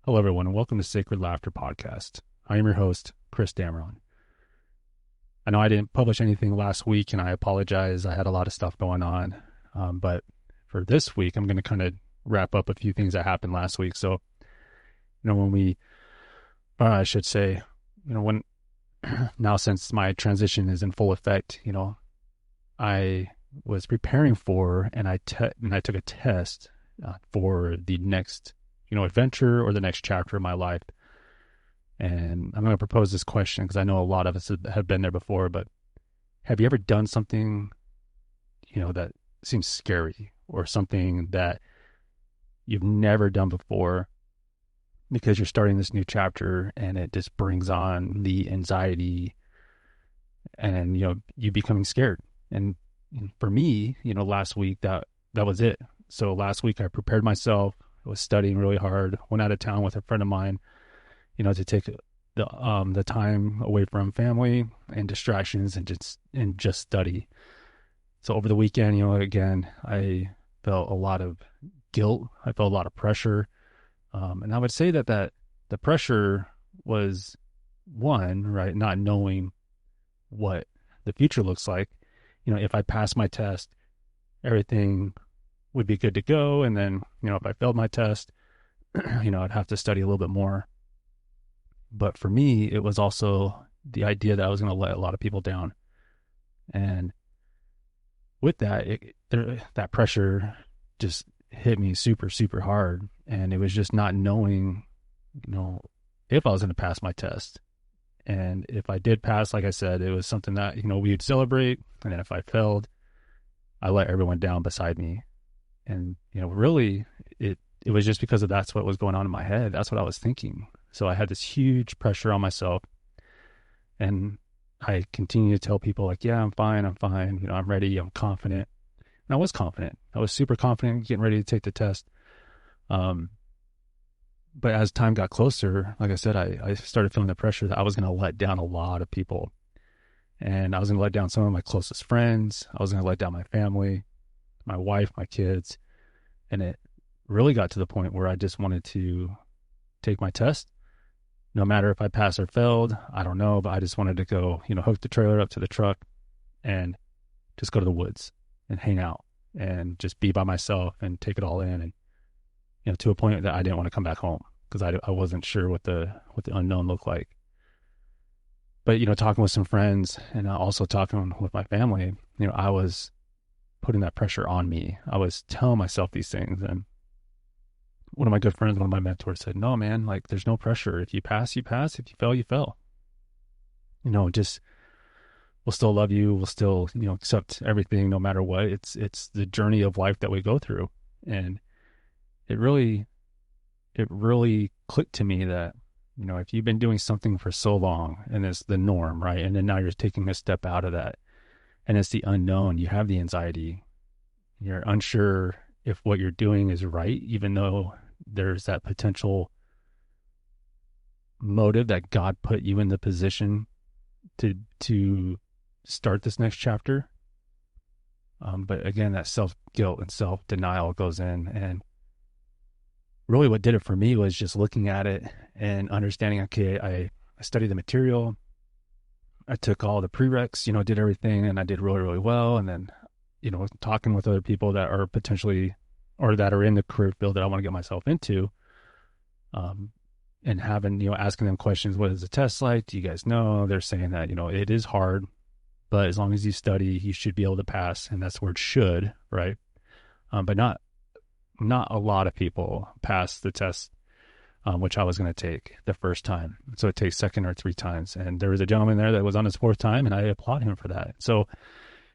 Hello, everyone, and welcome to Sacred Laughter Podcast. I am your host, Chris Dameron. I know I didn't publish anything last week, and I apologize. I had a lot of stuff going on. But for this week, I'm going to kind of wrap up a few things that happened last week. So, when I should say, when now since my transition is in full effect, I was preparing for, and I took a test for the next, adventure or the next chapter of my life. And I'm going to propose this question because I know a lot of us have been there before, but have you ever done something, that seems scary or something that you've never done before because you're starting this new chapter and it just brings on the anxiety and, you becoming scared. And for me, last week that was it. So last week I prepared myself. I was studying really hard, went out of town with a friend of mine, to take the time away from family and distractions and just study. So over the weekend, again, I felt a lot of guilt. I felt a lot of pressure. And I would say that the pressure was one, right? Not knowing what the future looks like. If I passed my test, everything would be good to go. And then, if I failed my test, I'd have to study a little bit more. But for me, it was also the idea that I was going to let a lot of people down. And with that, that pressure just hit me super, super hard. And it was just not knowing, if I was going to pass my test. And if I did pass, like I said, it was something that, we'd celebrate. And then if I failed, I let everyone down beside me. And, really, it was just because that's what was going on in my head. That's what I was thinking. So I had this huge pressure on myself. And I continue to tell people like, yeah, I'm fine. I'm ready. I'm confident. And I was confident. I was super confident getting ready to take the test. But as time got closer, like I said, I started feeling the pressure that I was going to let down a lot of people. And I was going to let down some of my closest friends. I was going to let down my family, my wife, my kids. And it really got to the point where I just wanted to take my test. No matter if I passed or failed, I don't know, but I just wanted to go, hook the trailer up to the truck and just go to the woods and hang out and just be by myself and take it all in. And, to a point that I didn't want to come back home because I wasn't sure what the unknown looked like. But, talking with some friends and also talking with my family, I was putting that pressure on me. I was telling myself these things. And one of my good friends, one of my mentors said, no, man, like there's no pressure. If you pass, you pass. If you fail, you fail. Just we'll still love you. We'll still, accept everything no matter what. It's the journey of life that we go through. And it really clicked to me that, if you've been doing something for so long and it's the norm, right? And then now you're taking a step out of that and it's the unknown, you have the anxiety. You're unsure if what you're doing is right, even though there's that potential motive that God put you in the position to start this next chapter. But again, that self-guilt and self-denial goes in. And really what did it for me was just looking at it and understanding, okay, I studied the material. I took all the prereqs, did everything, and I did really, really well. And then, talking with other people that are potentially or that are in the career field that I want to get myself into, and having, asking them questions. What is the test like? Do you guys know? They're saying that, it is hard, but as long as you study, you should be able to pass. And that's the word should, right? But not a lot of people pass the test, which I was going to take the first time. So it takes second or three times. And there was a gentleman there that was on his fourth time, and I applaud him for that. So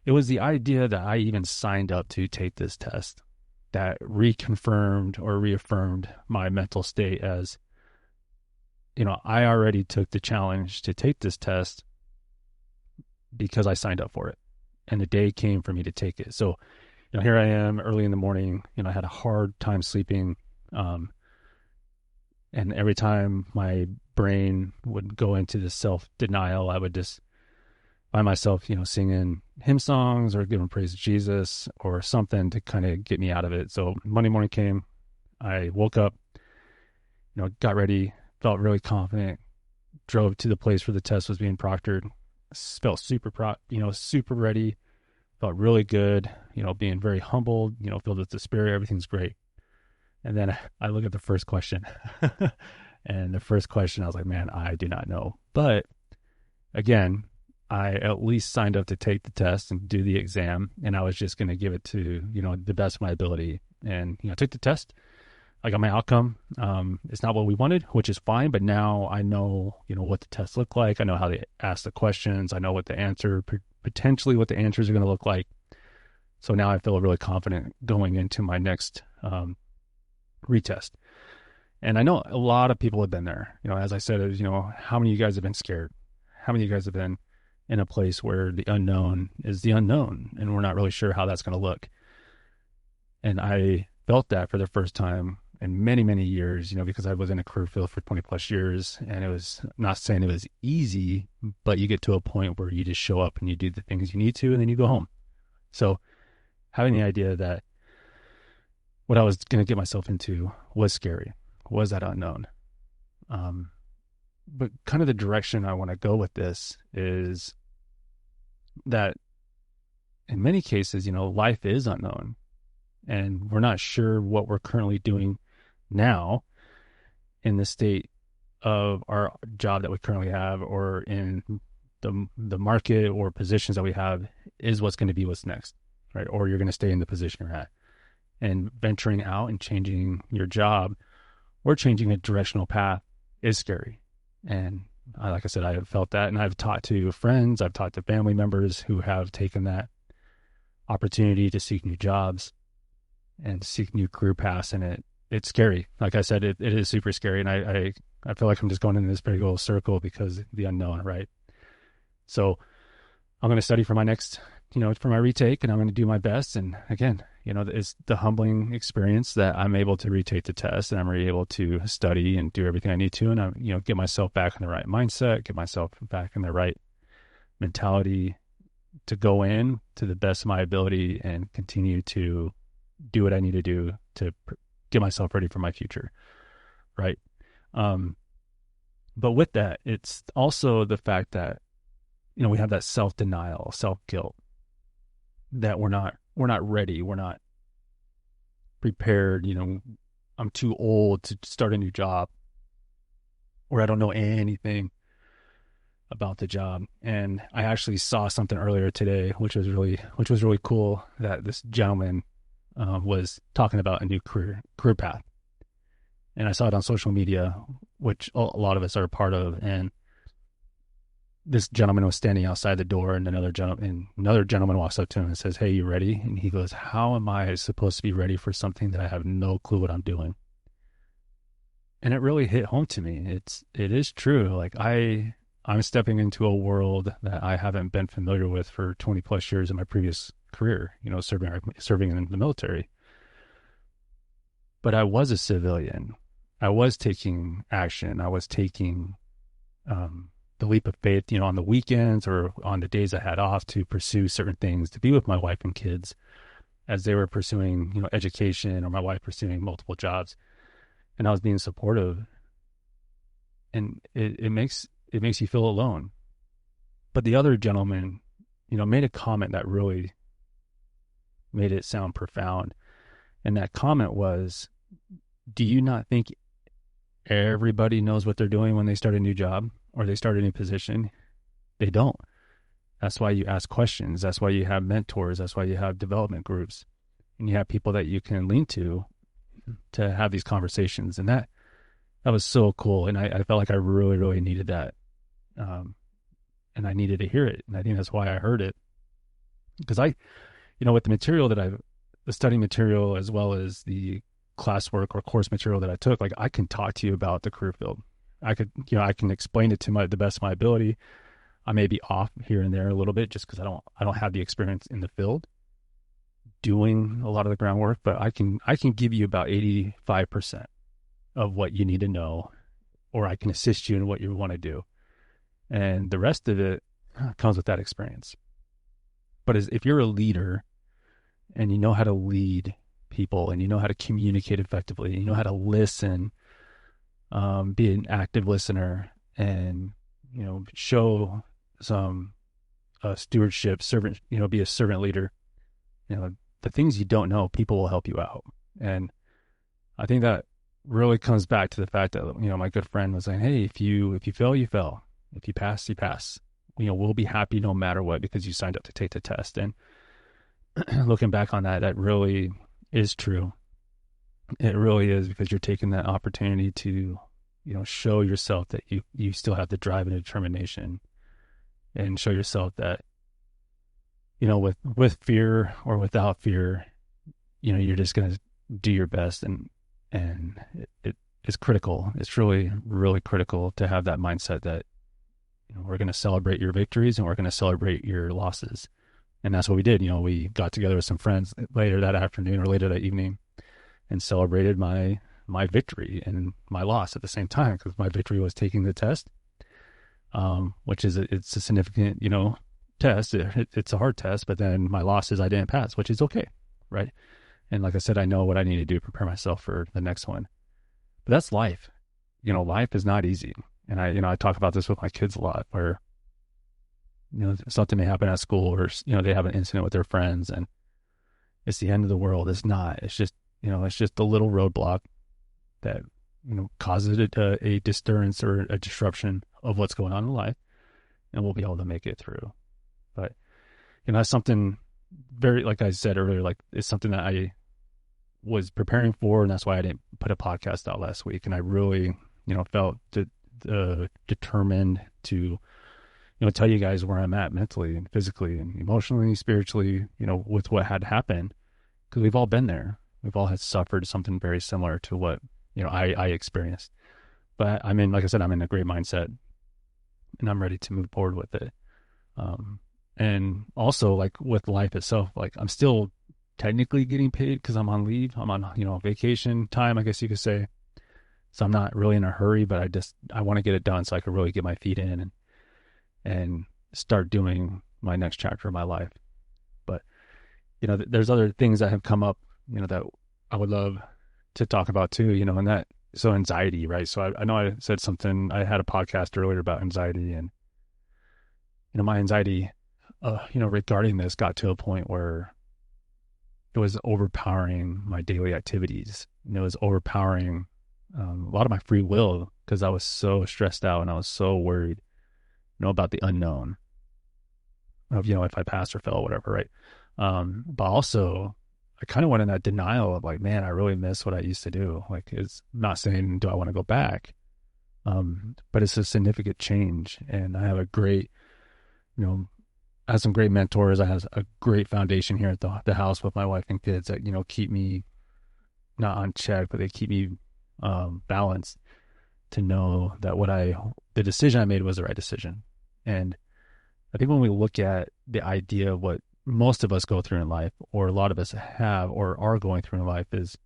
it was the idea that I even signed up to take this test that reconfirmed or reaffirmed my mental state as, I already took the challenge to take this test because I signed up for it. And the day came for me to take it. So, here I am early in the morning, I had a hard time sleeping. And every time my brain would go into this self-denial, I would just find myself, singing hymn songs or giving praise to Jesus or something to kind of get me out of it. So Monday morning came, I woke up, got ready, felt really confident, drove to the place where the test was being proctored, felt super ready, felt really good, being very humbled, filled with despair. Everything's great. And then I look at the first question and the first question, I was like, man, I do not know. But again, I at least signed up to take the test and do the exam, and I was just going to give it to, the best of my ability. And, I took the test. I got my outcome. It's not what we wanted, which is fine. But now I know, what the tests look like. I know how they ask the questions. I know what the answer, potentially what the answers are going to look like. So now I feel really confident going into my next retest. And I know a lot of people have been there. As I said, how many of you guys have been scared? How many of you guys have been in a place where the unknown is the unknown and we're not really sure how that's going to look? And I felt that for the first time in many, many years, because I was in a career field for 20 plus years, and it was, not saying it was easy, but you get to a point where you just show up and you do the things you need to, and then you go home. So having the idea that what I was going to get myself into was scary, was that unknown. But kind of the direction I want to go with this is that in many cases, life is unknown, and we're not sure what we're currently doing now in the state of our job that we currently have, or in the market or positions that we have, is what's going to be what's next, right? Or you're going to stay in the position you're at. And venturing out and changing your job or changing a directional path is scary. And like I said, I have felt that, and I've talked to friends, I've talked to family members who have taken that opportunity to seek new jobs and seek new career paths, and it's scary. Like I said, it is super scary, and I feel like I'm just going in this big old circle because of the unknown, right? So I'm going to study for my next, for my retake, and I'm going to do my best. And again, it's the humbling experience that I'm able to retake the test, and I'm able to study and do everything I need to, and I, get myself back in the right mindset, get myself back in the right mentality to go in to the best of my ability and continue to do what I need to do to get myself ready for my future. Right. But with that, it's also the fact that, we have that self-denial, self-guilt, that we're not ready. We're not prepared. I'm too old to start a new job, or I don't know anything about the job. And I actually saw something earlier today, which was really cool, that this gentleman was talking about a new career path. And I saw it on social media, which a lot of us are a part of. And this gentleman was standing outside the door, and another gentleman walks up to him and says, "Hey, you ready?" And he goes, "How am I supposed to be ready for something that I have no clue what I'm doing?" And it really hit home to me. It is true. Like I'm stepping into a world that I haven't been familiar with for 20 plus years in my previous career, serving in the military. But I was a civilian. I was taking action. I was taking the leap of faith, on the weekends or on the days I had off, to pursue certain things, to be with my wife and kids as they were pursuing, education, or my wife pursuing multiple jobs. And I was being supportive, and it makes you feel alone. But the other gentleman, made a comment that really made it sound profound. And that comment was, do you not think everybody knows what they're doing when they start a new job or they start a new position? They don't. That's why you ask questions. That's why you have mentors. That's why you have development groups, and you have people that you can lean to have these conversations. And that was so cool. And I felt like I really, really needed that. And I needed to hear it. And I think that's why I heard it. Because with the material the study material, as well as the classwork or course material that I took, like, I can talk to you about the career field. I can explain it to the best of my ability. I may be off here and there a little bit just because I don't have the experience in the field doing a lot of the groundwork, but I can give you about 85% of what you need to know, or I can assist you in what you want to do. And the rest of it comes with that experience. But if you're a leader and you know how to lead people, and you know how to communicate effectively, and you know how to listen, be an active listener, and show some stewardship, servant, be a servant leader. The things you don't know, people will help you out. And I think that really comes back to the fact that, my good friend was saying, hey, if you fail, you fail. If you pass, you pass. We'll be happy no matter what, because you signed up to take the test. And looking back on that, that really is true. It really is, because you're taking that opportunity to, show yourself that you still have the drive and determination, and show yourself that, with fear or without fear, you're just going to do your best. And it is critical. It's really, really critical to have that mindset that, we're going to celebrate your victories and we're going to celebrate your losses. And that's what we did. We got together with some friends later that afternoon or later that evening and celebrated my victory and my loss at the same time, because my victory was taking the test, which is it's a significant, test. It's a hard test, but then my loss is I didn't pass, which is okay, right? And like I said, I know what I need to do to prepare myself for the next one. But that's life. Life is not easy. And I talk about this with my kids a lot, where, something may happen at school, or, they have an incident with their friends and it's the end of the world. It's not. It's just, it's just a little roadblock that, causes a disturbance or a disruption of what's going on in life, and we'll be able to make it through. But, that's something very, like I said earlier, like it's something that I was preparing for, and that's why I didn't put a podcast out last week. And I really, felt determined to, tell you guys where I'm at mentally and physically and emotionally, spiritually, with what had happened, because we've all been there. We've all had suffered something very similar to what, I experienced. But like I said, I'm in a great mindset, and I'm ready to move forward with it. And also, like, with life itself, like, I'm still technically getting paid because I'm on leave. I'm on, vacation time, I guess you could say. So I'm not really in a hurry, but I want to get it done so I can really get my feet in and start doing my next chapter of my life. But, there's other things that have come up, that I would love to talk about too, so anxiety, right? So I know I said something, I had a podcast earlier about anxiety, and, my anxiety, regarding this got to a point where it was overpowering my daily activities. It was overpowering a lot of my free will, because I was so stressed out and I was so worried, about the unknown of, if I pass or fail or whatever, right? But also, I kind of went in that denial of, like, man, I really miss what I used to do. Like, it's not saying, do I want to go back? But it's a significant change. And I have a great, I have some great mentors. I have a great foundation here at the house with my wife and kids that, keep me not on check, but they keep me balanced, to know that the decision I made was the right decision. And I think when we look at the idea of what most of us go through in life, or a lot of us have or are going through in life, is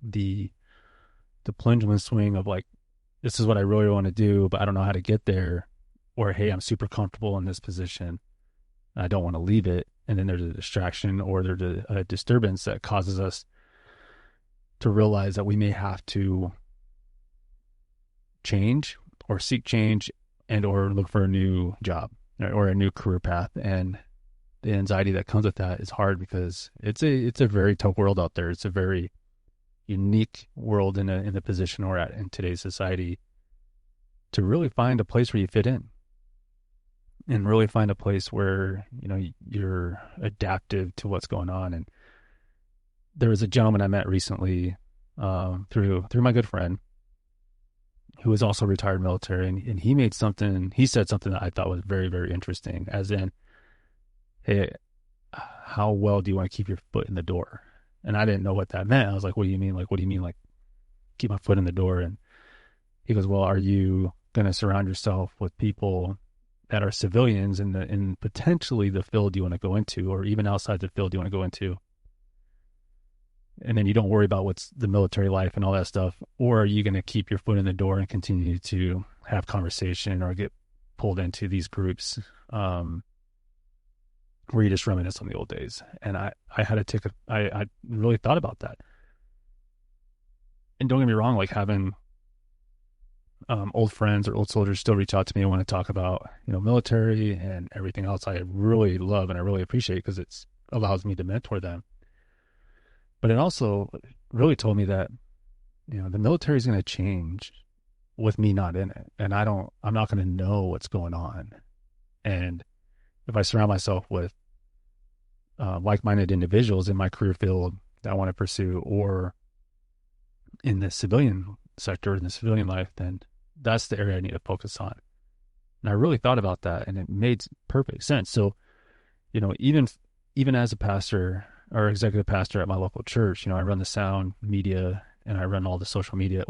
the pendulum swing of, like, this is what I really want to do, but I don't know how to get there. Or, hey, I'm super comfortable in this position, I don't want to leave it. And then there's a distraction, or there's a disturbance that causes us to realize that we may have to change or seek change, and or look for a new job or a new career path. And the anxiety that comes with that is hard, because it's a very tough world out there. It's a very unique world in the position we're at in today's society, to really find a place where you fit in, and really find a place where, you're adaptive to what's going on. And there was a gentleman I met recently, through my good friend, who was also retired military, and he said something that I thought was very, very interesting, as in, hey, how well do you want to keep your foot in the door? And I didn't know what that meant. I was like, what do you mean? Like, what do you mean, like, keep my foot in the door? And he goes, well, are you going to surround yourself with people that are civilians in potentially the field you want to go into, or even outside the field you want to go into, and then you don't worry about what's the military life and all that stuff? Or are you going to keep your foot in the door and continue to have conversation or get pulled into these groups, where you just reminisce on the old days? And I had to I really thought about that. And don't get me wrong, like, having old friends or old soldiers still reach out to me and want to talk about, military and everything else. I really love and I really appreciate because it allows me to mentor them. But it also really told me that, the military is going to change with me not in it. And I'm not going to know what's going on. And if I surround myself with like-minded individuals in my career field that I want to pursue, or in the civilian sector, in the civilian life, then that's the area I need to focus on. And I really thought about that, and it made perfect sense. So, even as a pastor or executive pastor at my local church, I run the sound media and I run all the social media.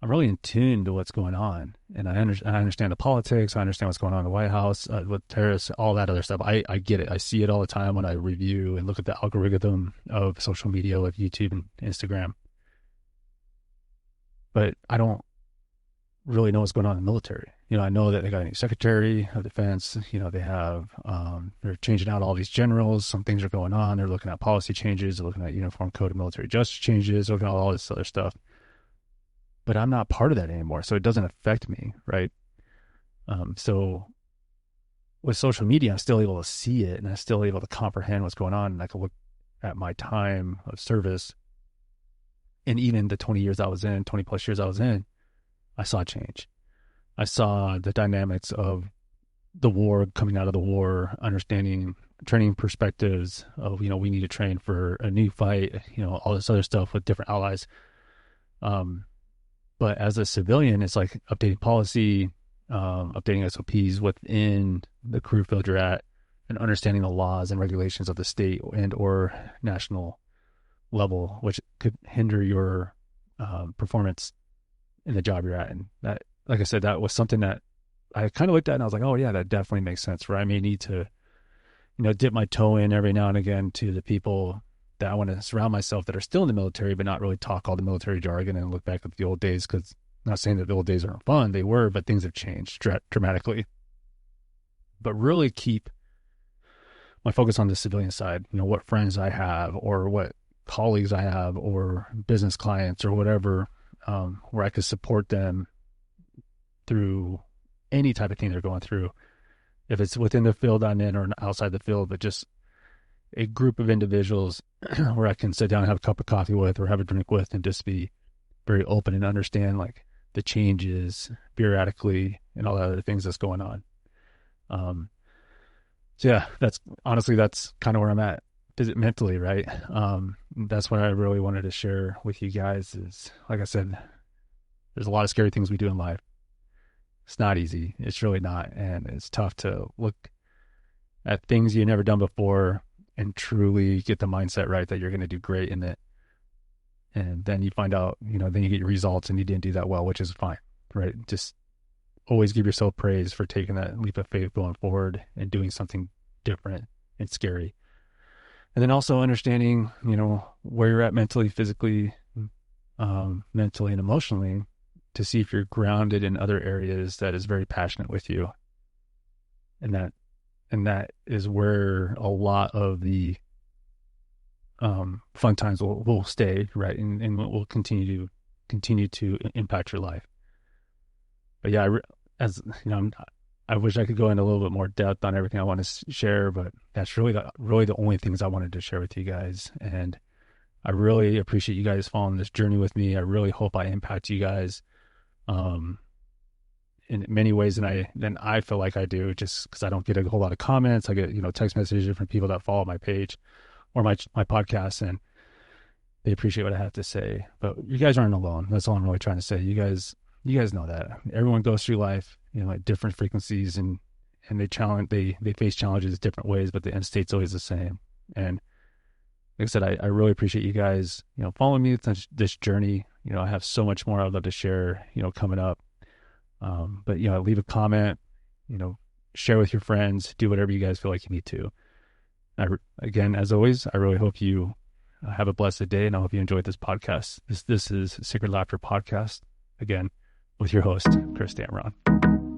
I'm really in tune to what's going on, and I understand the politics. I understand what's going on in the White House with terrorists, all that other stuff. I get it. I see it all the time when I review and look at the algorithm of social media, of YouTube and Instagram. But I don't really know what's going on in the military. I know that they got a new Secretary of Defense. They have they're changing out all these generals. Some things are going on. They're looking at policy changes. They're looking at Uniform Code of Military Justice changes. Looking at all this other stuff. But I'm not part of that anymore, so it doesn't affect me, right? So with social media, I'm still able to see it, and I'm still able to comprehend what's going on. And I can look at my time of service, and even the 20 plus years I was in, I saw change. I saw the dynamics of the war, coming out of the war, understanding, training perspectives of, we need to train for a new fight, all this other stuff with different allies. But as a civilian, it's like updating policy, updating SOPs within the career field you're at, and understanding the laws and regulations of the state and or national level, which could hinder your performance in the job you're at. And that, like I said, that was something that I kind of looked at and I was like, oh yeah, that definitely makes sense. Where I may need to, dip my toe in every now and again to the people that I want to surround myself that are still in the military, but not really talk all the military jargon and look back at the old days. Because I'm not saying that the old days aren't fun, they were, but things have changed dramatically. But really keep my focus on the civilian side, what friends I have or what colleagues I have or business clients or whatever, where I could support them through any type of thing they're going through. If it's within the field I'm in or outside the field, but just a group of individuals where I can sit down and have a cup of coffee with or have a drink with and just be very open and understand like the changes bureaucratically and all the other things that's going on. So yeah, that's kind of where I'm at mentally, right? That's what I really wanted to share with you guys is, like I said, there's a lot of scary things we do in life. It's not easy. It's really not. And it's tough to look at things you've never done before and truly get the mindset right that you're going to do great in it. And then you find out, then you get your results and you didn't do that well, which is fine, right? Just always give yourself praise for taking that leap of faith going forward and doing something different and scary. And then also understanding, where you're at mentally, physically, mentally and emotionally to see if you're grounded in other areas that is very passionate with you. And that is where a lot of the fun times will stay, right? And will continue to impact your life. But yeah, I wish I could go into a little bit more depth on everything I want to share, but that's really the only things I wanted to share with you guys. And I really appreciate you guys following this journey with me. I really hope I impact you guys in many ways than I feel like I do, just because I don't get a whole lot of comments. I get, text messages from people that follow my page or my podcast, and they appreciate what I have to say. But you guys aren't alone. That's all I'm really trying to say. You guys know that everyone goes through life, at different frequencies, and they face challenges different ways, but the end state's always the same. And like I said, I really appreciate you guys, following me this journey. I have so much more I'd love to share, coming up. But leave a comment, share with your friends, do whatever you guys feel like you need to. Again, as always, I really hope you have a blessed day, and I hope you enjoyed this podcast. This is Sacred Laughter Podcast, again, with your host, Chris Dameron.